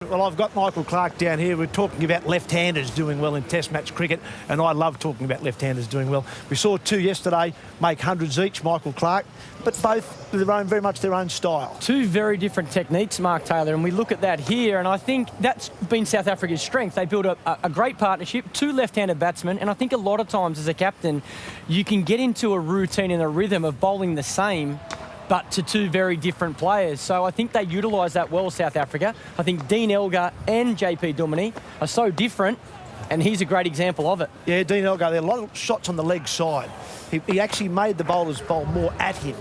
Well, I've got Michael Clarke down here. We're talking about left-handers doing well in Test match cricket, and I love talking about left-handers doing well. We saw two yesterday make hundreds each, Michael Clarke, but both with very much their own style. Two very different techniques, Mark Taylor, and we look at that here, and I think that's been South Africa's strength. They built a great partnership, two left-handed batsmen, and I think a lot of times as a captain, you can get into a routine and a rhythm of bowling the same, but to two very different players. So I think they utilise that well, South Africa. I think Dean Elgar and JP Duminy are so different, and he's a great example of it. Yeah, Dean Elgar, there are a lot of shots on the leg side. He actually made the bowlers bowl more at him,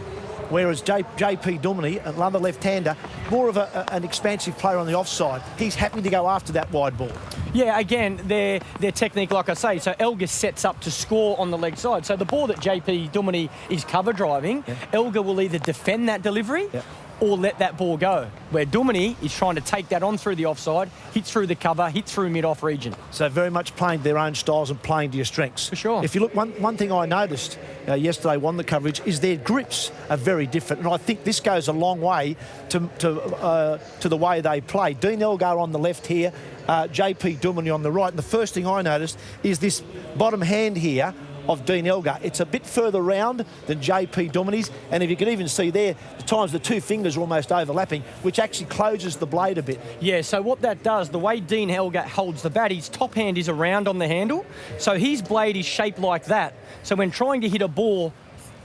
whereas JP Duminy, another left-hander, more of an expansive player on the offside. He's happy to go after that wide ball. Yeah, again, their technique, like I say, so Elgar sets up to score on the leg side. So the ball that JP Duminy is cover driving, Elgar will either defend that delivery or let that ball go, where Duminy is trying to take that on through the offside, hit through the cover, hit through mid-off region. So very much playing their own styles and playing to your strengths. For sure. If you look, one thing I noticed yesterday on the coverage is their grips are very different, and I think this goes a long way to the way they play. Dean Elgar on the left here, JP Duminy on the right, and the first thing I noticed is this bottom hand here of Dean Elgar. It's a bit further round than JP Duminy's, and if you can even see there, at times the two fingers are almost overlapping, which actually closes the blade a bit. Yeah, so what that does, the way Dean Elgar holds the bat, his top hand is around on the handle, so his blade is shaped like that. So when trying to hit a ball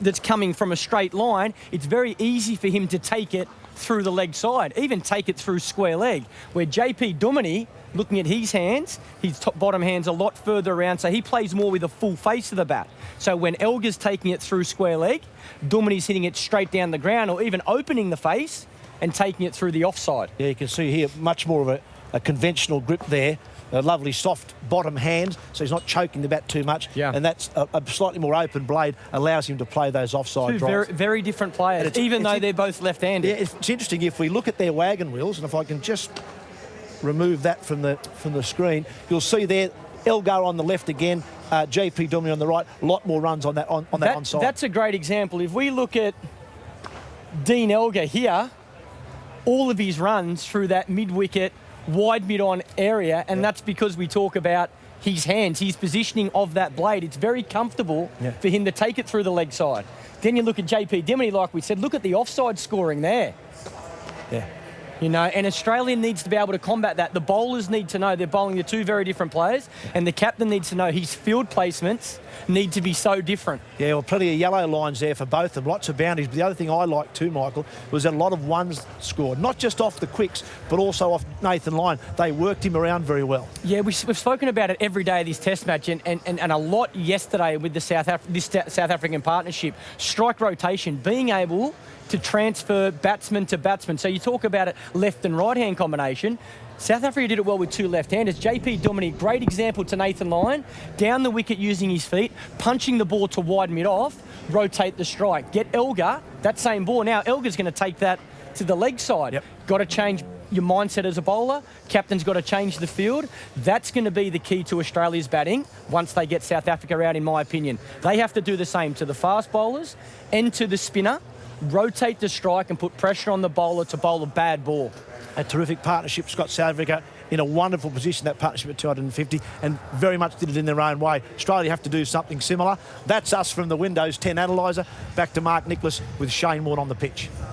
that's coming from a straight line, it's very easy for him to take it through the leg side, even take it through square leg, where JP Duminy, looking at his hands, his bottom hand's a lot further around, so he plays more with a full face of the bat. So when Elgar's taking it through square leg, Duminy's hitting it straight down the ground, or even opening the face and taking it through the offside. Yeah, you can see here much more of a conventional grip there. A lovely soft bottom hand, so he's not choking the bat too much. Yeah. And that's a slightly more open blade, allows him to play those offside drives. Very different players, even though they're both left-handed. Yeah, it's interesting if we look at their wagon wheels, and if I can just remove that from the screen, you'll see there Elgar on the left again, JP Duminy on the right. A lot more runs on that onside. That's a great example. If we look at Dean Elgar here, all of his runs through that mid-wicket, wide mid-on area, and that's because we talk about his hands, his positioning of that blade. It's very comfortable for him to take it through the leg side. Then you look at JP Duminy, like we said, look at the offside scoring there. Yeah. You know, and Australia needs to be able to combat that. The bowlers need to know they're bowling the two very different players, and the captain needs to know his field placements need to be so different. Yeah, well, plenty of yellow lines there for both of them, lots of boundaries. But the other thing I liked too, Michael, was that a lot of ones scored, not just off the quicks, but also off Nathan Lyon. They worked him around very well. Yeah, we've spoken about it every day of this Test match, and a lot yesterday with this South African partnership. Strike rotation, being able to transfer batsman to batsman. So you talk about it, left and right hand combination. South Africa did it well with two left-handers. JP Duminy, great example to Nathan Lyon, down the wicket using his feet, punching the ball to wide mid-off, rotate the strike. Get Elgar, that same ball. Now Elgar's going to take that to the leg side. Got to change your mindset as a bowler. Captain's got to change the field. That's going to be the key to Australia's batting once they get South Africa out, in my opinion. They have to do the same to the fast bowlers and to the spinner. Rotate the strike and put pressure on the bowler to bowl a bad ball. A terrific partnership. Scott South Africa in a wonderful position, that partnership at 250, and very much did it in their own way. Australia have to do something similar. That's us from the Windows 10 Analyser. Back to Mark Nicholas with Shane Warne on the pitch.